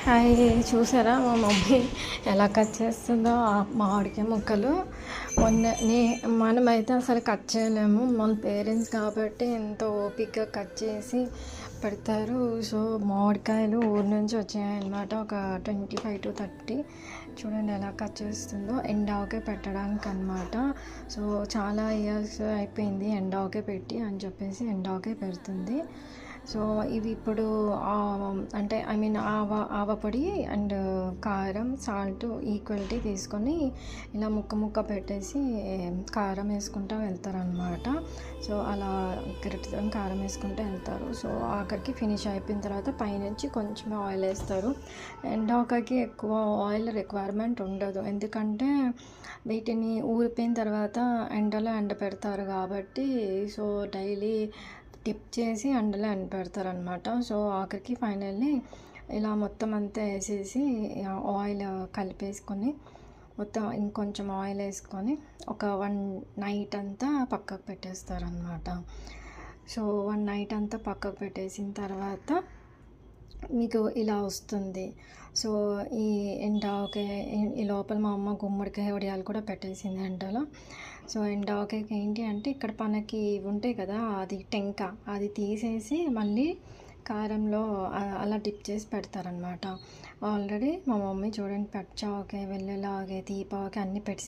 Hi, చూసారా మా mummy ఎలా కట్ చేస్తుందో ఆ మామిడికాయ ముక్కలు. మనమైతే అసలు కట్ చేయలేము, మన పేరెంట్స్ కాబట్టి ఎంతో ఓపిక్గా కట్ చేసి పెడతారు. సో మామిడికాయలు ఊరి నుంచి వచ్చాయన్నమాట, ఒక 25 to 30. చూడండి ఎలా కట్ చేస్తుందో, ఎండాకే పెట్టడానికి అనమాట. సో చాలా ఇయర్స్ అయిపోయింది ఎండాకే పెట్టి అని చెప్పేసి ఎండాకే పెడుతుంది. సో ఇవి ఇప్పుడు అంటే ఐ మీన్ ఆవపొడి అండ్ కారం, సాల్ట్ ఈక్వల్టీ తీసుకొని ఇలా ముక్క పెట్టేసి కారం వేసుకుంటూ వెళ్తారనమాట. సో అలా కరెక్ట్గా కారం వేసుకుంటూ వెళ్తారు. సో ఆఖరికి ఫినిష్ అయిపోయిన తర్వాత పైనుంచి కొంచెం ఆయిల్ వేస్తారు. ఎండాకకి ఎక్కువ ఆయిల్ రిక్వైర్మెంట్ ఉండదు, ఎందుకంటే వీటిని ఊరిపోయిన తర్వాత ఎండలో పెడతారు కాబట్టి. సో డైలీ టిప్ చేసి ఎండలో పెడతారనమాట. సో ఆఖరికి ఫైనల్లీ ఇలా మొత్తం అంతా వేసేసి ఆయిల్ కలిపేసుకొని మొత్తం ఇంకొంచెం ఆయిల్ వేసుకొని ఒక 1 నైట్ అంతా పక్కకు పెట్టేస్తారనమాట. సో 1 నైట్ అంతా పక్కకు పెట్టేసిన తర్వాత మీకు ఇలా వస్తుంది. సో ఈ ఎండాకే ఈ లోపల మా అమ్మ గుమ్మడికాయ వడియాలు కూడా పెట్టేసింది ఎండలో. సో ఎండాకేకి ఏంటి అంటే ఇక్కడ మనకి ఉంటాయి కదా, అది టెంక, అది తీసేసి మళ్ళీ కారంలో అలా డిప్ చేసి పెడతారనమాట. ఆల్రెడీ మా మమ్మీ చూడండి పచ్చావకాయ, వెల్లుల్లాగే, తీపావకాయ అన్నీ పెట్టి